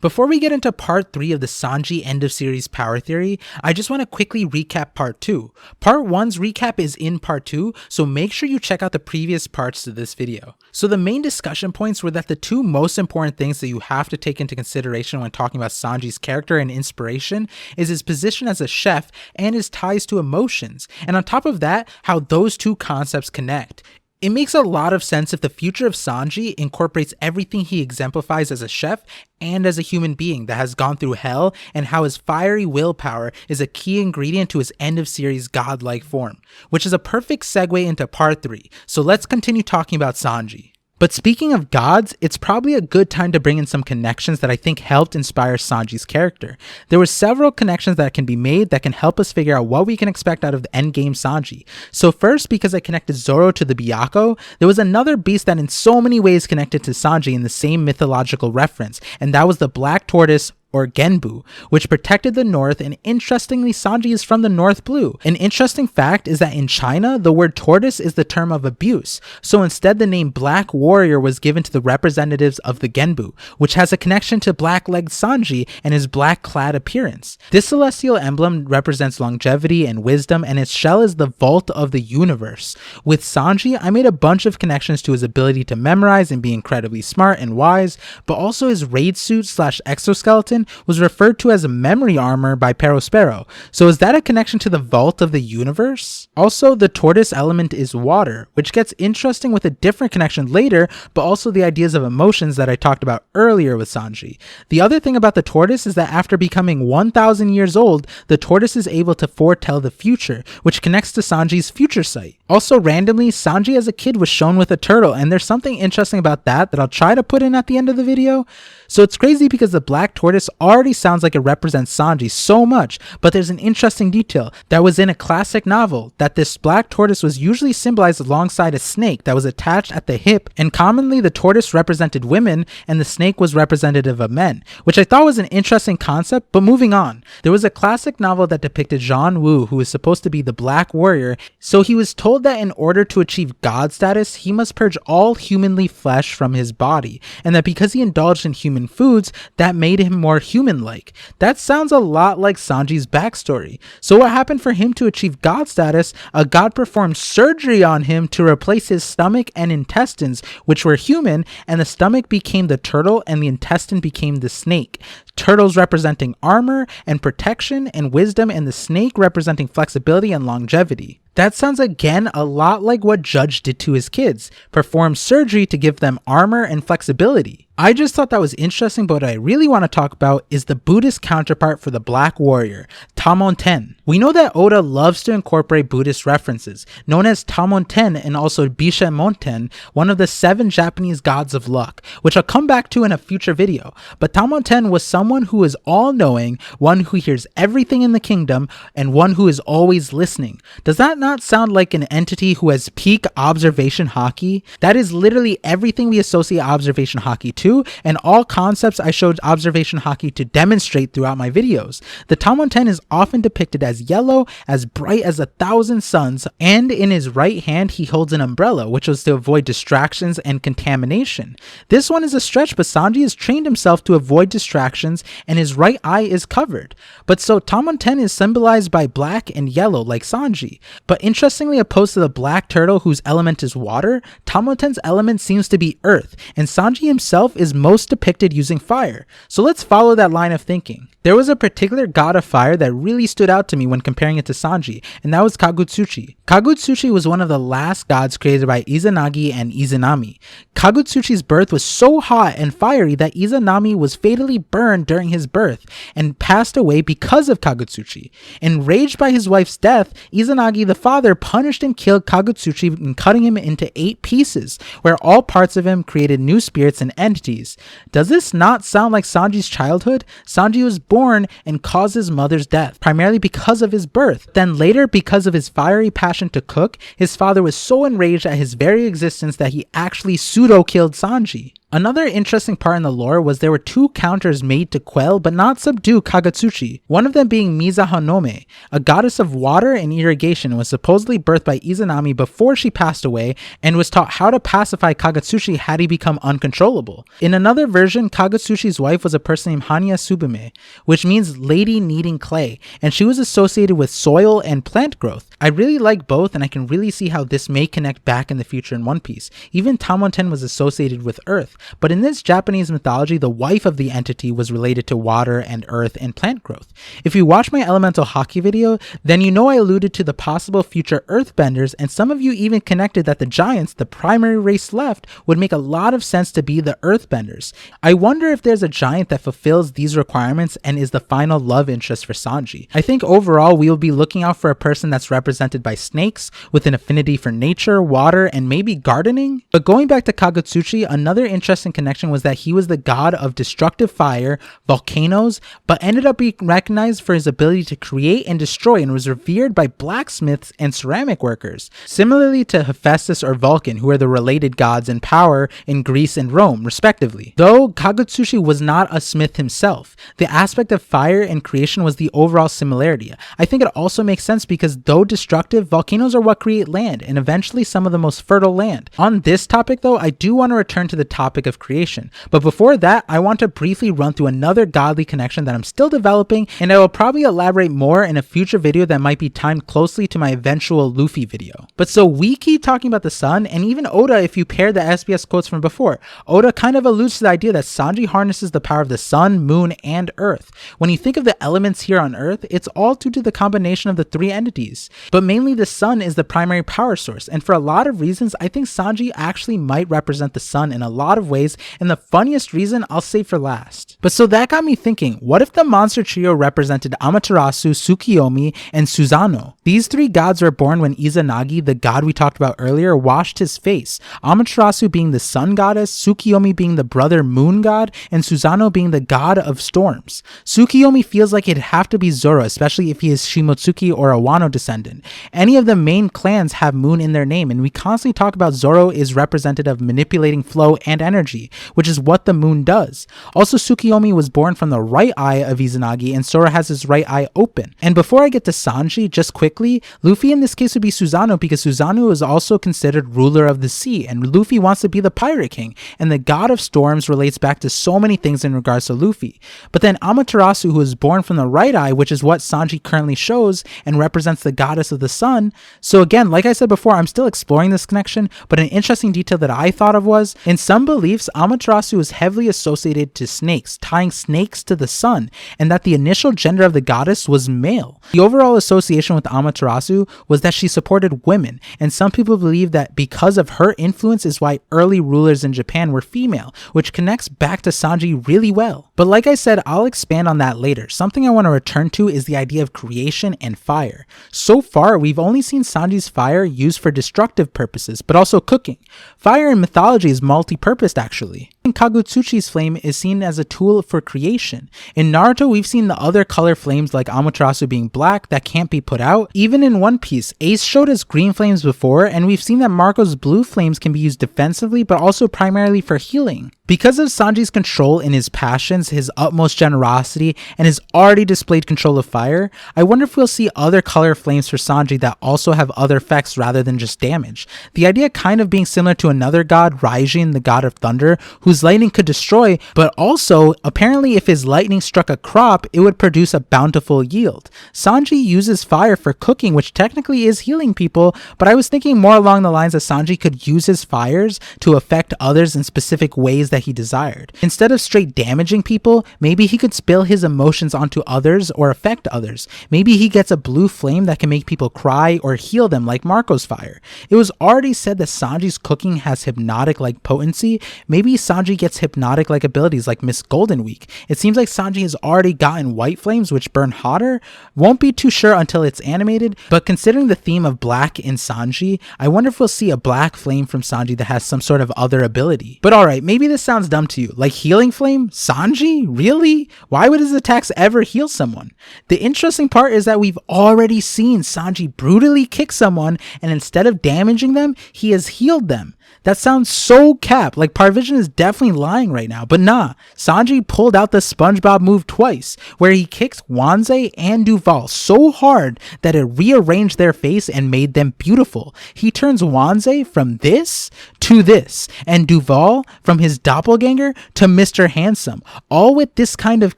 Before we get into part 3 of the Sanji end of series power theory, I just want to quickly recap part 2. Part 1's recap is in part 2, so make sure you check out the previous parts to this video. So the main discussion points were that the two most important things that you have to take into consideration when talking about Sanji's character and inspiration is his position as a chef and his ties to emotions, and on top of that, how those two concepts connect. It makes a lot of sense if the future of Sanji incorporates everything he exemplifies as a chef and as a human being that has gone through hell, and how his fiery willpower is a key ingredient to his end of series godlike form, which is a perfect segue into part 3. So let's continue talking about Sanji. But speaking of gods, it's probably a good time to bring in some connections that I think helped inspire Sanji's character. There were several connections that can be made that can help us figure out what we can expect out of the endgame Sanji. So first, because I connected Zoro to the Byakuya, there was another beast that in so many ways connected to Sanji in the same mythological reference, and that was the Black Tortoise, or Genbu, which protected the north, and interestingly, Sanji is from the North Blue. An interesting fact is that in China, the word tortoise is the term of abuse, so instead the name Black Warrior was given to the representatives of the Genbu, which has a connection to black-legged Sanji and his black-clad appearance. This celestial emblem represents longevity and wisdom, and its shell is the vault of the universe. With Sanji, I made a bunch of connections to his ability to memorize and be incredibly smart and wise, but also his raid suit / exoskeleton was referred to as a memory armor by Perospero. So is that a connection to the vault of the universe? Also, the tortoise element is water, which gets interesting with a different connection later, but also the ideas of emotions that I talked about earlier with Sanji. The other thing about the tortoise is that after becoming 1,000 years old, the tortoise is able to foretell the future, which connects to Sanji's future sight. Also, randomly, Sanji as a kid was shown with a turtle, and there's something interesting about that I'll try to put in at the end of the video. So it's crazy because the Black Tortoise already sounds like it represents Sanji so much, but there's an interesting detail that was in a classic novel, that this Black Tortoise was usually symbolized alongside a snake that was attached at the hip, and commonly the tortoise represented women and the snake was representative of men, which I thought was an interesting concept. But moving on, there was a classic novel that depicted Jean Wu, who was supposed to be the Black Warrior, so he was told that in order to achieve god status, he must purge all humanly flesh from his body, and that because he indulged in human foods, that made him more human-like. That sounds a lot like Sanji's backstory. So what happened for him to achieve god status? A god performed surgery on him to replace his stomach and intestines, which were human, and the stomach became the turtle and the intestine became the snake. Turtles representing armor and protection and wisdom, and the snake representing flexibility and longevity. That sounds again a lot like what Judge did to his kids, perform surgery to give them armor and flexibility. I just thought that was interesting, but what I really want to talk about is the Buddhist counterpart for the Black Warrior, Tomoten. We know that Oda loves to incorporate Buddhist references, known as Tomoten and also Bishamonten, one of the 7 Japanese gods of luck, which I'll come back to in a future video. But Tomoten was someone who is all-knowing, one who hears everything in the kingdom, and one who is always listening. Does that not sound like an entity who has peak observation haki? That is literally everything we associate observation haki to, and all concepts I showed observation haki to demonstrate throughout my videos. The Tomoten is often depicted as yellow, as bright as 1,000 suns, and in his right hand he holds an umbrella, which was to avoid distractions and contamination. This one is a stretch, but Sanji has trained himself to avoid distractions, and his right eye is covered. But so Tomoten is symbolized by black and yellow like Sanji. But interestingly, opposed to the black turtle whose element is water, Tomoten's element seems to be earth, and Sanji himself is most depicted using fire. So let's follow that line of thinking. There was a particular god of fire that really stood out to me when comparing it to Sanji, and that was Kagutsuchi. Kagutsuchi was one of the last gods created by Izanagi and Izanami. Kagutsuchi's birth was so hot and fiery that Izanami was fatally burned during his birth and passed away because of Kagutsuchi. Enraged by his wife's death, Izanagi the father punished and killed Kagutsuchi in cutting him into 8 pieces, where all parts of him created new spirits and entities. Does this not sound like Sanji's childhood? Sanji was born and caused his mother's death, primarily because of his birth. Then later, because of his fiery passion to cook, his father was so enraged at his very existence that he actually pseudo-killed Sanji. Another interesting part in the lore was there were two counters made to quell but not subdue Kagutsuchi, one of them being Mizahanome, a goddess of water and irrigation, was supposedly birthed by Izanami before she passed away and was taught how to pacify Kagutsuchi had he become uncontrollable. In another version, Kagutsushi's wife was a person named Hanya Subume, which means lady kneading clay, and she was associated with soil and plant growth. I really like both, and I can really see how this may connect back in the future in One Piece. Even Tomoten was associated with earth, but in this Japanese mythology, the wife of the entity was related to water and earth and plant growth. If you watch my elemental hockey video, then you know I alluded to the possible future earthbenders, and some of you even connected that the giants, the primary race left, would make a lot of sense to be the earthbenders. I wonder if there's a giant that fulfills these requirements and is the final love interest for Sanji. I think overall we will be looking out for a person that's represented by snakes with an affinity for nature, water, and maybe gardening. But going back to Kagutsuchi, another interesting connection was that he was the god of destructive fire, volcanoes, but ended up being recognized for his ability to create and destroy and was revered by blacksmiths and ceramic workers, similarly to Hephaestus or Vulcan, who are the related gods in power in Greece and Rome, respectively. Though Kagutsuchi was not a smith himself, the aspect of fire and creation was the overall similarity. I think it also makes sense because though destructive, volcanoes are what create land, and eventually some of the most fertile land. On this topic though, I do want to return to the topic of creation, but before that, I want to briefly run through another godly connection that I'm still developing, and I will probably elaborate more in a future video that might be timed closely to my eventual Luffy video. But so we keep talking about the sun, and even Oda, if you pair the SBS quotes from before, Oda kind of alludes to the idea that Sanji harnesses the power of the sun, moon, and earth. When you think of the elements here on earth, it's all due to the combination of the three entities, but mainly the sun is the primary power source, and for a lot of reasons, I think Sanji actually might represent the sun in a lot of ways, and the funniest reason I'll save for last. But so that got me thinking, what if the monster trio represented Amaterasu, Tsukiyomi, and Susanoo? These three gods were born when Izanagi, the god we talked about earlier, washed his face, Amaterasu being the sun goddess, Tsukiyomi being the brother moon god, and Susanoo being the god of storms. Tsukiyomi feels like it'd have to be Zoro, especially if he is Shimotsuki or a Wano descendant. Any of the main clans have moon in their name, and we constantly talk about Zoro is representative of manipulating flow and energy, which is what the moon does. Also, Tsukiyomi was born from the right eye of Izanagi, and Sora has his right eye open. And before I get to Sanji, just quickly, Luffy in this case would be Susanoo, because Susanoo is also considered ruler of the sea, and Luffy wants to be the pirate king, and the god of storms relates back to so many things in regards to Luffy. But then Amaterasu, who is born from the right eye, which is what Sanji currently shows and represents the goddess of the sun. So again, like I said before, I'm still exploring this connection, but an interesting detail that I thought of was, in some beliefs, Amaterasu is heavily associated to snakes, tying snakes to the sun, and that the initial gender of the goddess was male. The overall association with Amaterasu was that she supported women, and some people believe that because of her influence is why early rulers in Japan were female, which connects back to Sanji really well. But like I said, I'll expand on that later. Something I want to return to is the idea of creation and fire. So far, we've only seen Sanji's fire used for destructive purposes, but also cooking. Fire in mythology is multi-purposed actually. Kagutsuchi's flame is seen as a tool for creation. In Naruto, we've seen the other color flames like Amaterasu being black that can't be put out. Even in One Piece, Ace showed us green flames before, and we've seen that Marco's blue flames can be used defensively but also primarily for healing. Because of Sanji's control in his passions, his utmost generosity, and his already displayed control of fire, I wonder if we'll see other color flames for Sanji that also have other effects rather than just damage. The idea kind of being similar to another god, Raijin, the god of thunder, whose lightning could destroy, but also, apparently if his lightning struck a crop, it would produce a bountiful yield. Sanji uses fire for cooking, which technically is healing people, but I was thinking more along the lines that Sanji could use his fires to affect others in specific ways that he desired. Instead of straight damaging people, maybe he could spill his emotions onto others or affect others. Maybe he gets a blue flame that can make people cry or heal them like Marco's fire. It was already said that Sanji's cooking has hypnotic-like potency. Maybe Sanji gets hypnotic-like abilities like Miss Golden Week. It seems like Sanji has already gotten white flames which burn hotter. Won't be too sure until it's animated, but considering the theme of black in Sanji, I wonder if we'll see a black flame from Sanji that has some sort of other ability. But alright, maybe this sounds dumb to you. Like healing flame? Sanji? Really? Why would his attacks ever heal someone? The interesting part is that we've already seen Sanji brutally kick someone, and instead of damaging them, he has healed them. That sounds so cap. Like ParVision is definitely definitely lying right now, but nah, Sanji pulled out the SpongeBob move twice, where he kicked Wanze and Duval so hard that it rearranged their face and made them beautiful. He turns Wanze from this to this, and Duval from his doppelganger to Mr. Handsome, all with this kind of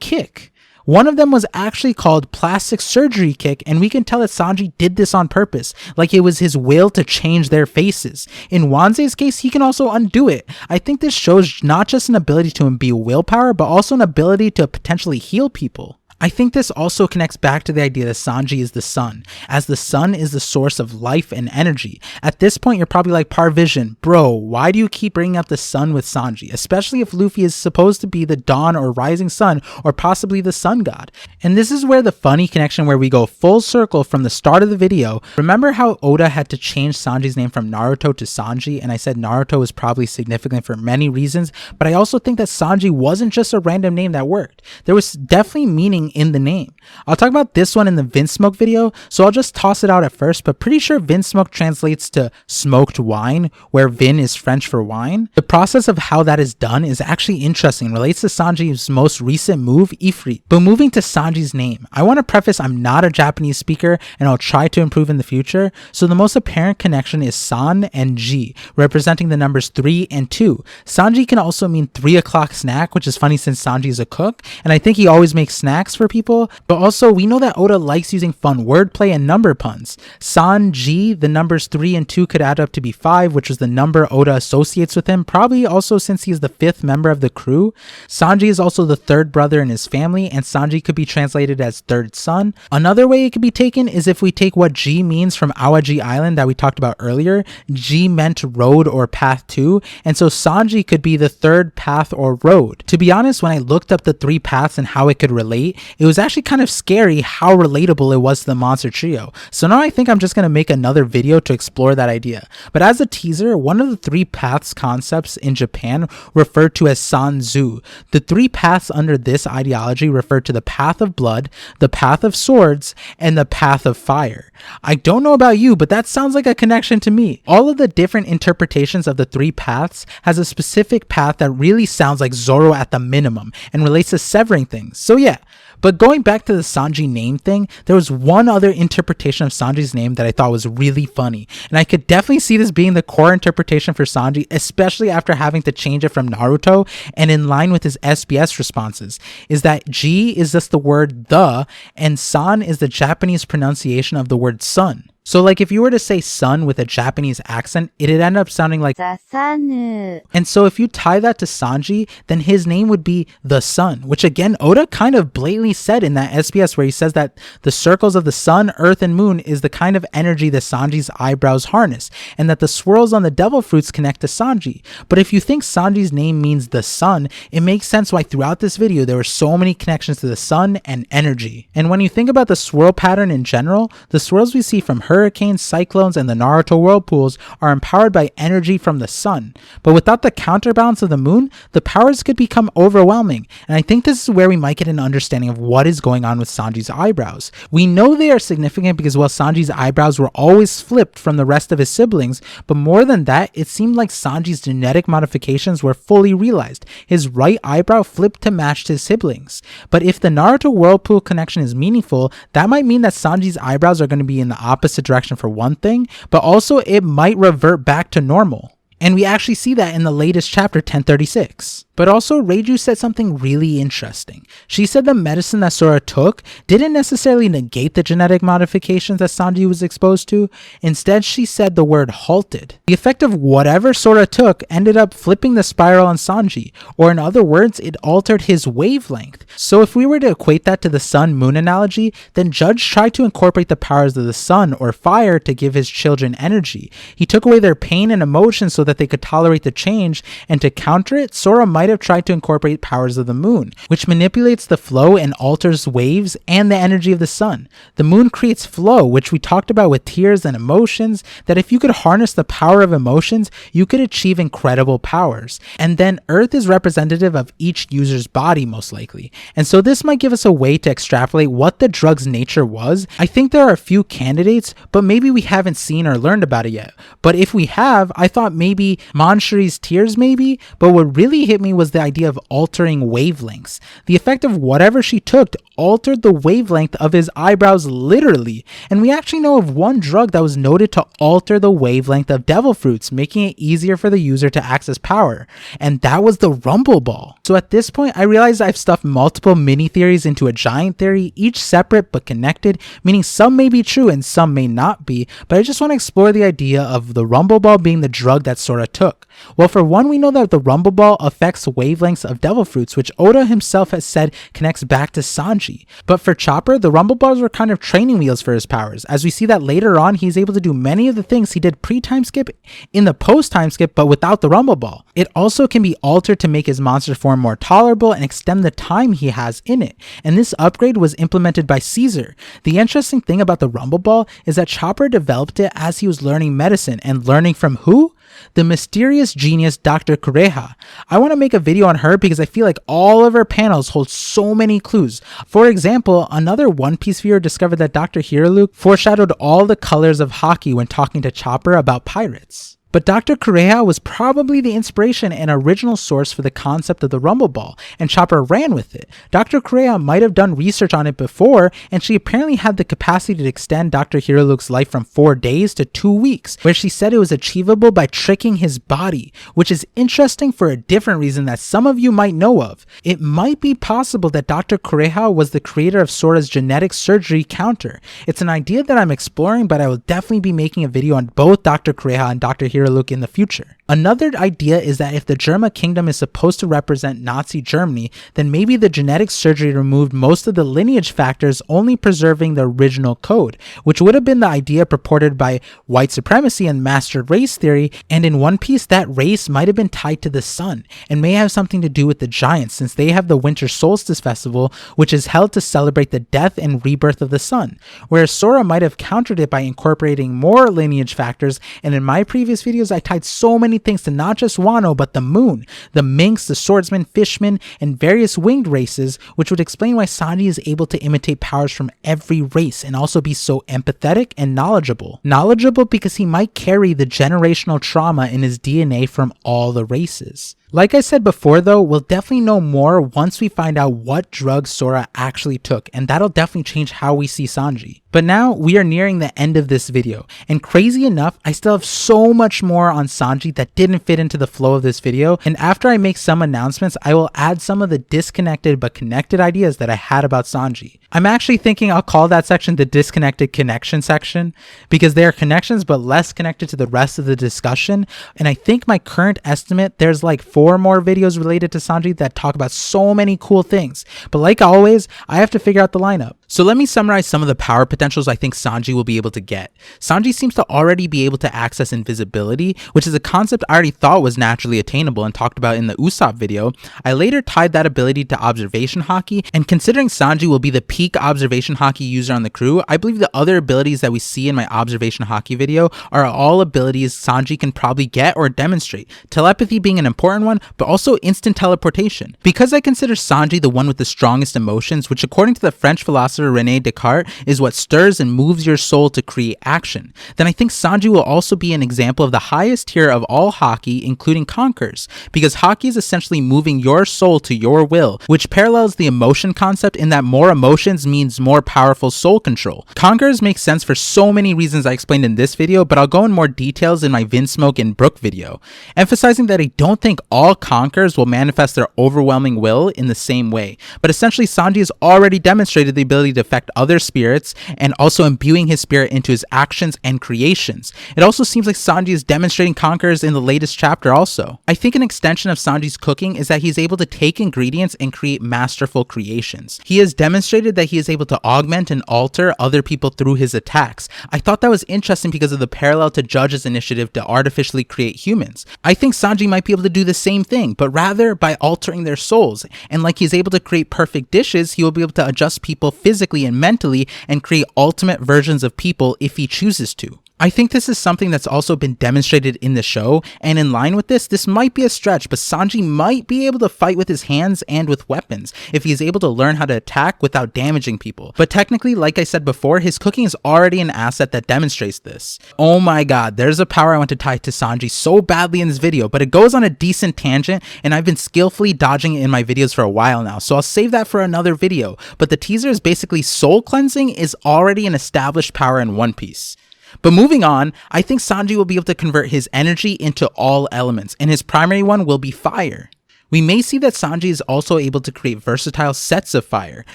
kick. One of them was actually called Plastic Surgery Kick, and we can tell that Sanji did this on purpose, like it was his will to change their faces. In Wanze's case, he can also undo it. I think this shows not just an ability to imbue willpower, but also an ability to potentially heal people. I think this also connects back to the idea that Sanji is the sun, as the sun is the source of life and energy. At this point, you're probably like, ParVision, bro, why do you keep bringing up the sun with Sanji, especially if Luffy is supposed to be the dawn or rising sun, or possibly the sun god? And this is where the funny connection where we go full circle from the start of the video. Remember how Oda had to change Sanji's name from Naruto to Sanji, and I said Naruto is probably significant for many reasons, but I also think that Sanji wasn't just a random name that worked. There was definitely meaning in the name. I'll talk about this one in the Vinsmoke video, so I'll just toss it out at first, but pretty sure Vinsmoke translates to smoked wine, where Vin is French for wine. The process of how that is done is actually interesting, relates to Sanji's most recent move, Ifrit. But moving to Sanji's name, I want to preface I'm not a Japanese speaker and I'll try to improve in the future, so the most apparent connection is San and Ji, representing the numbers 3 and 2. Sanji can also mean 3 o'clock snack, which is funny since Sanji is a cook, and I think he always makes snacks for people, but also we know that Oda likes using fun wordplay and number puns. Sanji, the numbers 3 and 2 could add up to be 5, which is the number Oda associates with him, probably also since he is the 5th member of the crew. Sanji is also the 3rd brother in his family, and Sanji could be translated as 3rd son. Another way it could be taken is if we take what G means from Awaji Island that we talked about earlier. G meant road or path to, and so Sanji could be the 3rd path or road. To be honest, when I looked up the 3 paths and how it could relate, it was actually kind of scary how relatable it was to the monster trio. So now I think I'm just going to make another video to explore that idea. But as a teaser, one of the 3 paths concepts in Japan referred to as Sanzu. The 3 paths under this ideology refer to the path of blood, the path of swords, and the path of fire. I don't know about you, but that sounds like a connection to me. All of the different interpretations of the 3 paths has a specific path that really sounds like Zoro at the minimum and relates to severing things. So yeah. But going back to the Sanji name thing, there was one other interpretation of Sanji's name that I thought was really funny, and I could definitely see this being the core interpretation for Sanji, especially after having to change it from Naruto, and in line with his SBS responses, is that G is just the word the, and San is the Japanese pronunciation of the word sun. So like if you were to say sun with a Japanese accent, it'd end up sounding like Sasanu. And so if you tie that to Sanji, then his name would be the sun, which again, Oda kind of blatantly said in that SBS where he says that the circles of the sun, earth, and moon is the kind of energy that Sanji's eyebrows harness, and that the swirls on the devil fruits connect to Sanji. But if you think Sanji's name means the sun, it makes sense why throughout this video there were so many connections to the sun and energy. And when you think about the swirl pattern in general, the swirls we see from hurricanes, cyclones, and the Naruto whirlpools are empowered by energy from the sun. But without the counterbalance of the moon, the powers could become overwhelming. And I think this is where we might get an understanding of what is going on with Sanji's eyebrows. We know they are significant because while Sanji's eyebrows were always flipped from the rest of his siblings, but more than that, it seemed like Sanji's genetic modifications were fully realized. His right eyebrow flipped to match his siblings. But if the Naruto whirlpool connection is meaningful, that might mean that Sanji's eyebrows are going to be in the opposite direction for one thing, but also it might revert back to normal. And we actually see that in the latest chapter 1036. But also, Reiju said something really interesting. She said the medicine that Sora took didn't necessarily negate the genetic modifications that Sanji was exposed to. Instead, she said the word halted. The effect of whatever Sora took ended up flipping the spiral on Sanji, or in other words, it altered his wavelength. So if we were to equate that to the sun-moon analogy, then Judge tried to incorporate the powers of the sun or fire to give his children energy. He took away their pain and emotion so that they could tolerate the change, and to counter it, Sora might have tried to incorporate powers of the moon, which manipulates the flow and alters waves and the energy of the sun. The moon creates flow, which we talked about with tears and emotions, that if you could harness the power of emotions, you could achieve incredible powers. And then Earth is representative of each user's body, most likely. And so this might give us a way to extrapolate what the drug's nature was. I think there are a few candidates, but maybe we haven't seen or learned about it yet. But if we have, I thought maybe maybe, Manshuri's tears maybe, but what really hit me was the idea of altering wavelengths. The effect of whatever she took altered the wavelength of his eyebrows literally, and we actually know of one drug that was noted to alter the wavelength of devil fruits, making it easier for the user to access power, and that was the Rumble Ball. So at this point, I realized I've stuffed multiple mini theories into a giant theory, each separate but connected, meaning some may be true and some may not be, but I just want to explore the idea of the Rumble Ball being the drug that Sora took. Well, for one, we know that the Rumble Ball affects wavelengths of devil fruits, which Oda himself has said connects back to Sanji. But for Chopper, the Rumble Balls were kind of training wheels for his powers, as we see that later on he's able to do many of the things he did pre-time skip in the post-time skip, but without the Rumble Ball. It also can be altered to make his monster form more tolerable and extend the time he has in it, and this upgrade was implemented by Caesar. The interesting thing about the Rumble Ball is that Chopper developed it as he was learning medicine, and learning from who? The mysterious genius Dr. Kureha. I want to make a video on her because I feel like all of her panels hold so many clues. For example, another One Piece viewer discovered that Dr. Hiruluk foreshadowed all the colors of Haki when talking to Chopper about pirates. But Dr. Kureha was probably the inspiration and original source for the concept of the Rumble Ball, and Chopper ran with it. Dr. Kureha might have done research on it before, and she apparently had the capacity to extend Dr. Hiruluk's life from 4 days to 2 weeks, where she said it was achievable by tricking his body, which is interesting for a different reason that some of you might know of. It might be possible that Dr. Kureha was the creator of Sora's genetic surgery counter. It's an idea that I'm exploring, but I will definitely be making a video on both Dr. Kureha and Dr. Hiruluk in the future. Another idea is that if the Germa Kingdom is supposed to represent Nazi Germany, then maybe the genetic surgery removed most of the lineage factors, only preserving the original code, which would have been the idea purported by white supremacy and master race theory, and in One Piece that race might have been tied to the sun, and may have something to do with the giants since they have the Winter Solstice Festival, which is held to celebrate the death and rebirth of the sun, whereas Sora might have countered it by incorporating more lineage factors, and in my previous videos I tied so many things to not just Wano but the moon, the minks, the swordsman, fishmen, and various winged races, which would explain why Sanji is able to imitate powers from every race and also be so empathetic and knowledgeable. Knowledgeable because he might carry the generational trauma in his DNA from all the races. Like I said before though, we'll definitely know more once we find out what drugs Sora actually took, and that'll definitely change how we see Sanji. But now we are nearing the end of this video, and crazy enough, I still have so much more on Sanji that didn't fit into the flow of this video, and after I make some announcements, I will add some of the disconnected but connected ideas that I had about Sanji. I'm actually thinking I'll call that section the disconnected connection section, because they are connections but less connected to the rest of the discussion, and I think my current estimate, there's like 4 more videos related to Sanji that talk about so many cool things, but like always, I have to figure out the lineup. So let me summarize some of the power potentials I think Sanji will be able to get. Sanji seems to already be able to access invisibility, which is a concept I already thought was naturally attainable and talked about in the Usopp video. I later tied that ability to observation haki, and considering Sanji will be the peak observation haki user on the crew, I believe the other abilities that we see in my observation haki video are all abilities Sanji can probably get or demonstrate, telepathy being an important one, but also instant teleportation. Because I consider Sanji the one with the strongest emotions, which according to the French philosopher René Descartes is what stirs and moves your soul to create action, then I think Sanji will also be an example of the highest tier of all haki, including Conquerors, because haki is essentially moving your soul to your will, which parallels the emotion concept in that more emotions means more powerful soul control. Conquerors makes sense for so many reasons I explained in this video, but I'll go in more details in my Vinsmoke and Brook video, emphasizing that I don't think all Conquerors will manifest their overwhelming will in the same way, but essentially Sanji has already demonstrated the ability to affect other spirits and also imbuing his spirit into his actions and creations. It also seems like Sanji is demonstrating Conquerors in the latest chapter also. I think an extension of Sanji's cooking is that he's able to take ingredients and create masterful creations. He has demonstrated that he is able to augment and alter other people through his attacks. I thought that was interesting because of the parallel to Judge's initiative to artificially create humans. I think Sanji might be able to do the same thing, but rather by altering their souls. And like he's able to create perfect dishes, he will be able to adjust people physically and mentally and create ultimate versions of people if he chooses to. I think this is something that's also been demonstrated in the show, and in line with this might be a stretch, but Sanji might be able to fight with his hands and with weapons if he is able to learn how to attack without damaging people. But technically, like I said before, his cooking is already an asset that demonstrates this. Oh my god, there's a power I want to tie to Sanji so badly in this video, but it goes on a decent tangent, and I've been skillfully dodging it in my videos for a while now, so I'll save that for another video. But the teaser is basically soul cleansing is already an established power in One Piece. But moving on, I think Sanji will be able to convert his energy into all elements, and his primary one will be fire. We may see that Sanji is also able to create versatile sets of fire.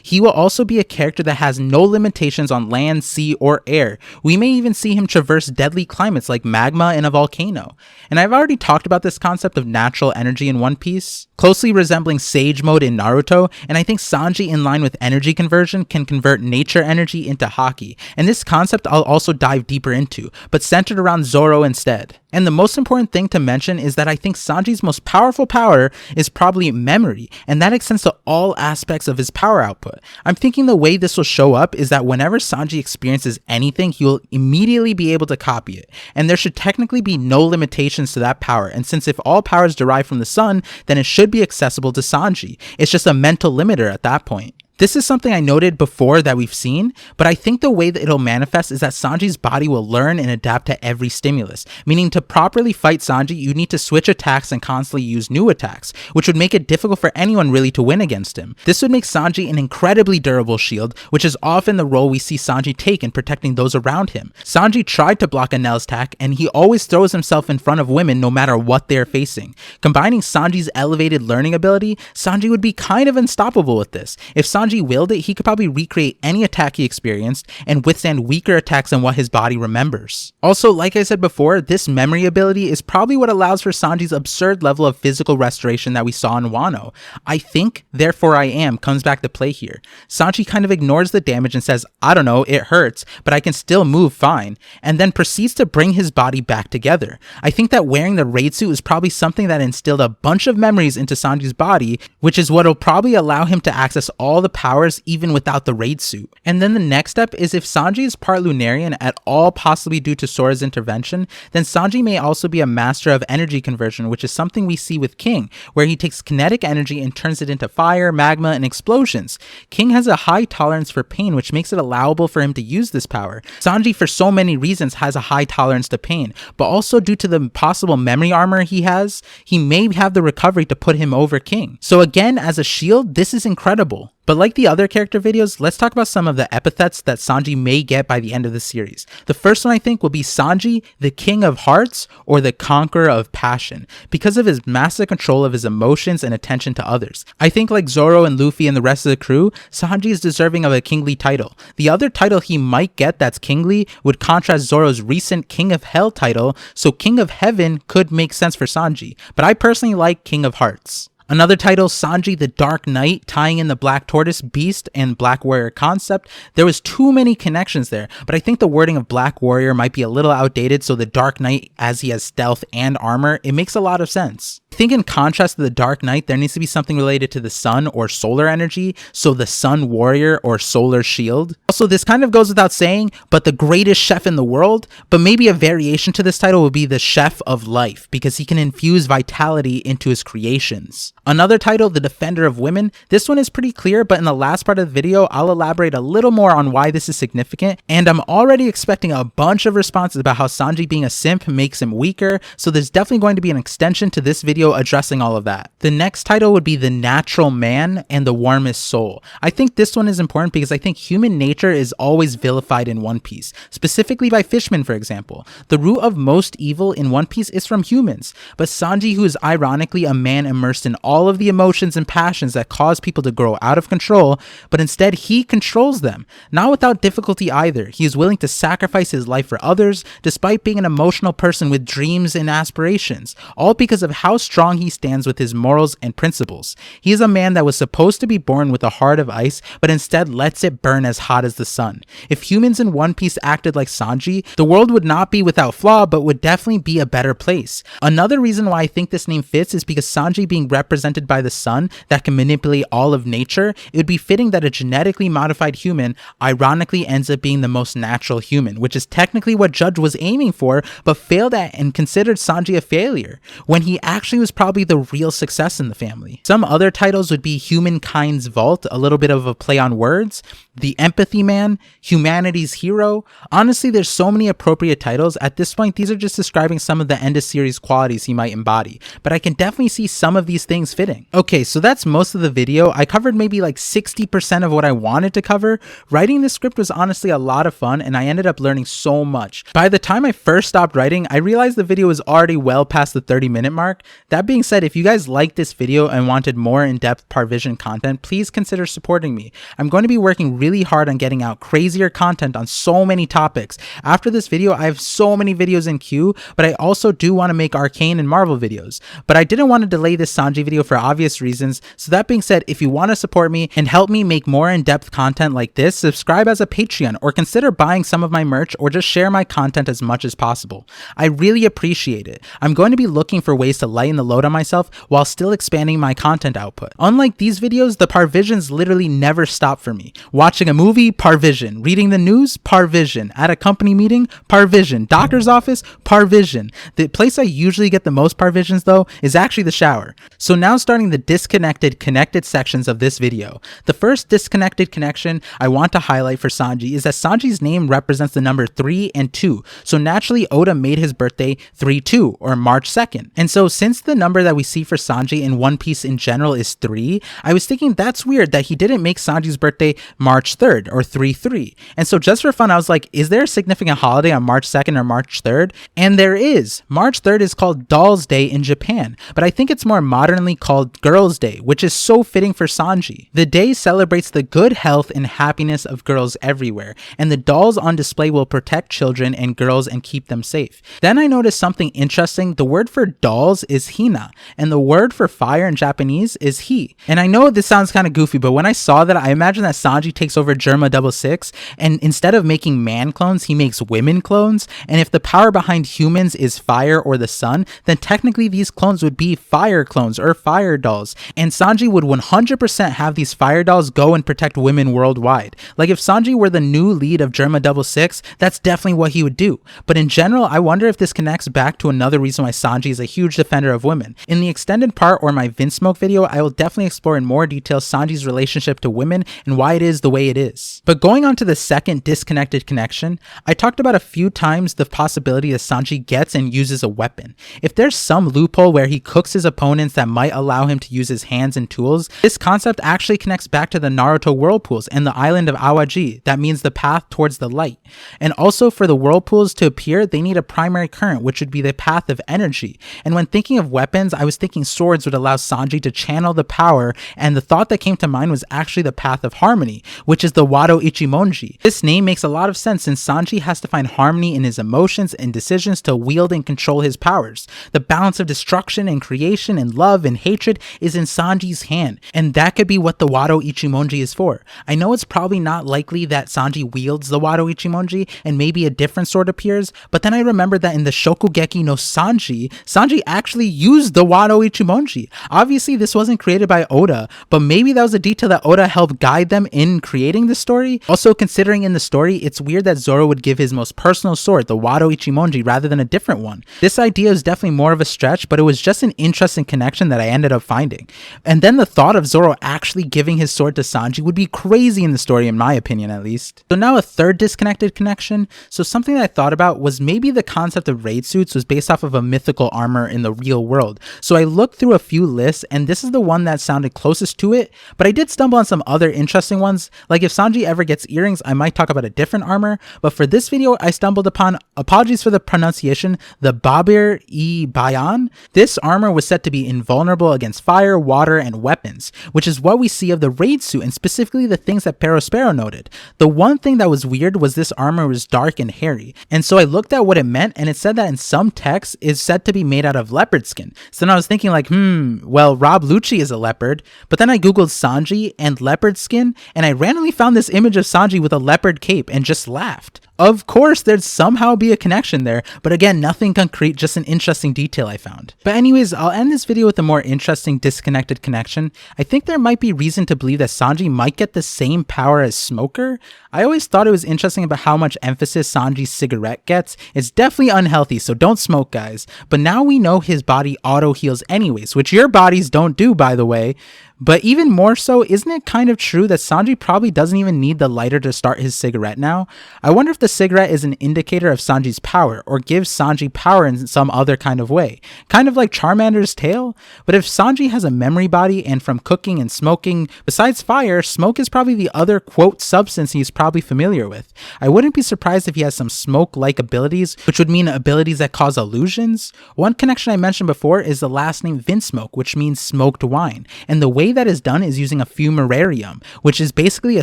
He will also be a character that has no limitations on land, sea, or air. We may even see him traverse deadly climates like magma in a volcano. And I've already talked about this concept of natural energy in One Piece, closely resembling Sage Mode in Naruto, and I think Sanji, in line with energy conversion, can convert nature energy into Haki. And this concept I'll also dive deeper into, but centered around Zoro instead. And the most important thing to mention is that I think Sanji's most powerful power is probably memory, and that extends to all aspects of his power output. I'm thinking the way this will show up is that whenever Sanji experiences anything, he will immediately be able to copy it, and there should technically be no limitations to that power, and since if all powers derive from the sun, then it should be accessible to Sanji. It's just a mental limiter at that point. This is something I noted before that we've seen, but I think the way that it'll manifest is that Sanji's body will learn and adapt to every stimulus, meaning to properly fight Sanji, you need to switch attacks and constantly use new attacks, which would make it difficult for anyone really to win against him. This would make Sanji an incredibly durable shield, which is often the role we see Sanji take in protecting those around him. Sanji tried to block Enel's attack, and he always throws himself in front of women no matter what they're facing. Combining Sanji's elevated learning ability, Sanji would be kind of unstoppable with this. If Sanji willed it, he could probably recreate any attack he experienced and withstand weaker attacks than what his body remembers. Also, like I said before, this memory ability is probably what allows for Sanji's absurd level of physical restoration that we saw in Wano. I think, therefore I am, comes back to play here. Sanji kind of ignores the damage and says, I don't know, it hurts, but I can still move fine, and then proceeds to bring his body back together. I think that wearing the raid suit is probably something that instilled a bunch of memories into Sanji's body, which is what will probably allow him to access all the powers even without the raid suit. And then the next step is if Sanji is part Lunarian at all, possibly due to Sora's intervention, then Sanji may also be a master of energy conversion, which is something we see with King, where he takes kinetic energy and turns it into fire, magma, and explosions. King has a high tolerance for pain, which makes it allowable for him to use this power. Sanji, for so many reasons, has a high tolerance to pain, but also due to the possible memory armor he has, he may have the recovery to put him over King. So again, as a shield, this is incredible. But like the other character videos, let's talk about some of the epithets that Sanji may get by the end of the series. The first one I think will be Sanji, the King of Hearts, or the Conqueror of Passion, because of his massive control of his emotions and attention to others. I think like Zoro and Luffy and the rest of the crew, Sanji is deserving of a kingly title. The other title he might get that's kingly would contrast Zoro's recent King of Hell title, so King of Heaven could make sense for Sanji, but I personally like King of Hearts. Another title, Sanji the Dark Knight, tying in the Black Tortoise beast and Black Warrior concept. There was too many connections there, but I think the wording of Black Warrior might be a little outdated, so the Dark Knight, as he has stealth and armor, it makes a lot of sense. I think in contrast to the Dark Knight, there needs to be something related to the sun or solar energy, so the Sun Warrior or Solar Shield. Also, this kind of goes without saying, but the greatest chef in the world, but maybe a variation to this title would be the Chef of Life, because he can infuse vitality into his creations. Another title, the Defender of Women. This one is pretty clear, but in the last part of the video, I'll elaborate a little more on why this is significant, and I'm already expecting a bunch of responses about how Sanji being a simp makes him weaker, so there's definitely going to be an extension to this video addressing all of that. The next title would be The Natural Man and the Warmest Soul. I think this one is important because I think human nature is always vilified in One Piece, specifically by fishmen, for example. The root of most evil in One Piece is from humans, but Sanji, who is ironically a man immersed in all of the emotions and passions that cause people to grow out of control, but instead he controls them. Not without difficulty either. He is willing to sacrifice his life for others, despite being an emotional person with dreams and aspirations, all because of how strong he stands with his morals and principles. He is a man that was supposed to be born with a heart of ice, but instead lets it burn as hot as the sun. If humans in One Piece acted like Sanji, the world would not be without flaw, but would definitely be a better place. Another reason why I think this name fits is because Sanji being represented by the sun that can manipulate all of nature, it would be fitting that a genetically modified human ironically ends up being the most natural human, which is technically what Judge was aiming for, but failed at and considered Sanji a failure, when he actually was probably the real success in the family. Some other titles would be Humankind's Vault, a little bit of a play on words, The Empathy Man, Humanity's Hero. Honestly, there's so many appropriate titles. At this point, these are just describing some of the end of series qualities he might embody, but I can definitely see some of these things fitting. Okay, so that's most of the video. I covered maybe like 60% of what I wanted to cover. Writing this script was honestly a lot of fun, and I ended up learning so much. By the time I first stopped writing, I realized the video was already well past the 30-minute mark. That being said, if you guys liked this video and wanted more in-depth ParVision content, please consider supporting me. I'm going to be working really hard on getting out crazier content on so many topics. After this video, I have so many videos in queue, but I also do want to make Arcane and Marvel videos. But I didn't want to delay this Sanji video for obvious reasons, so that being said, if you want to support me and help me make more in-depth content like this, subscribe as a Patreon, or consider buying some of my merch, or just share my content as much as possible. I really appreciate it. I'm going to be looking for ways to lighten the load on myself while still expanding my content output. Unlike these videos, the ParVisions literally never stop for me. Watching a movie, ParVision. Reading the news, ParVision. At a company meeting, ParVision. Doctor's office, ParVision. The place I usually get the most ParVisions though is actually the shower. So now starting the disconnected, connected sections of this video. The first disconnected connection I want to highlight for Sanji is that Sanji's name represents the number 3 and 2. So naturally Oda made his birthday 3/2 or March 2nd. And so since the number that we see for Sanji in One Piece in general is 3, I was thinking that's weird that he didn't make Sanji's birthday March 3rd or 3/3. And so just for fun, I was like, is there a significant holiday on March 2nd or March 3rd? And there is. March 3rd is called Doll's Day in Japan, but I think it's more modernly called Girls' Day, which is so fitting for Sanji. The day celebrates the good health and happiness of girls everywhere, and the dolls on display will protect children and girls and keep them safe. Then I noticed something interesting. The word for dolls is hina, and the word for fire in Japanese is hi. And I know this sounds kind of goofy, but when I saw that, I imagined that Sanji takes over Germa 66, and instead of making man clones, he makes women clones. And if the power behind humans is fire or the sun, then technically these clones would be fire clones or fire dolls. And Sanji would 100% have these fire dolls go and protect women worldwide. Like if Sanji were the new lead of Germa 66, that's definitely what he would do. But in general, I wonder if this connects back to another reason why Sanji is a huge defender of women. In the extended part or my Vince Smoke video, I will definitely explore in more detail Sanji's relationship to women and why it is the way it is. But going on to the second disconnected connection, I talked about a few times the possibility that Sanji gets and uses a weapon. If there's some loophole where he cooks his opponents that might allow him to use his hands and tools, this concept actually connects back to the Naruto whirlpools and the island of Awaji. That means the path towards the light. And also for the whirlpools to appear, they need a primary current, which would be the path of energy. And when thinking of weapons, I was thinking swords would allow Sanji to channel the power, and the thought that came to mind was actually the path of harmony, which is the Wado Ichimonji. This name makes a lot of sense since Sanji has to find harmony in his emotions and decisions to wield and control his powers. The balance of destruction and creation and love and hatred is in Sanji's hand, and that could be what the Wado Ichimonji is for. I know it's probably not likely that Sanji wields the Wado Ichimonji and maybe a different sword appears, but then I remembered that in the Shokugeki no Sanji, Sanji actually used the Wado Ichimonji. Obviously this wasn't created by Oda, but maybe that was a detail that Oda helped guide them in creating the story. Also considering in the story, it's weird that Zoro would give his most personal sword, the Wado Ichimonji, rather than a different one. This idea is definitely more of a stretch, but it was just an interesting connection that I ended up finding. And then the thought of Zoro actually giving his sword to Sanji would be crazy in the story, in my opinion at least. So now a third disconnected connection. So something that I thought about was maybe the concept of raid suits was based off of a mythical armor in the real world. So I looked through a few lists, and this is the one that sounded closest to it, but I did stumble on some other interesting ones. Like if Sanji ever gets earrings, I might talk about a different armor, but for this video, I stumbled upon, apologies for the pronunciation, the Babir-e-Bayan. This armor was said to be invulnerable against fire, water, and weapons, which is what we see of the raid suit, and specifically the things that Perospero noted. The one thing that was weird was this armor was dark and hairy, and so I looked at what it meant, and it said that in some texts it's said to be made out of leopard skin. skin. So then I was thinking like, well, Rob Lucci is a leopard, but then I googled Sanji and leopard skin, and I randomly found this image of Sanji with a leopard cape and just laughed. Of course, there'd somehow be a connection there, but again, nothing concrete, just an interesting detail I found. But anyways, I'll end this video with a more interesting disconnected connection. I think there might be reason to believe that Sanji might get the same power as Smoker. I always thought it was interesting about how much emphasis Sanji's cigarette gets. It's definitely unhealthy, so don't smoke, guys. But now we know his body auto-heals anyways, which your bodies don't do, by the way. But even more so, isn't it kind of true that Sanji probably doesn't even need the lighter to start his cigarette now? I wonder if the cigarette is an indicator of Sanji's power, or gives Sanji power in some other kind of way. Kind of like Charmander's tail? But if Sanji has a memory body, and from cooking and smoking, besides fire, smoke is probably the other quote substance he's probably familiar with. I wouldn't be surprised if he has some smoke-like abilities, which would mean abilities that cause illusions. One connection I mentioned before is the last name Vinsmoke, which means smoked wine, and the way that is done is using a fumararium, which is basically a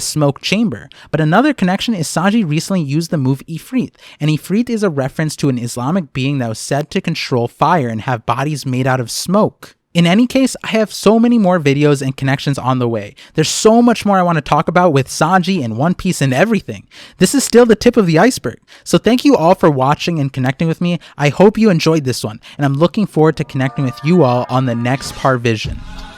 smoke chamber. But another connection is Sanji recently used the move Ifrit, and Ifrit is a reference to an Islamic being that was said to control fire and have bodies made out of smoke. In any case, I have so many more videos and connections on the way. There's so much more I want to talk about with Sanji and One Piece and everything. This is still the tip of the iceberg. So thank you all for watching and connecting with me. I hope you enjoyed this one, and I'm looking forward to connecting with you all on the next ParVision.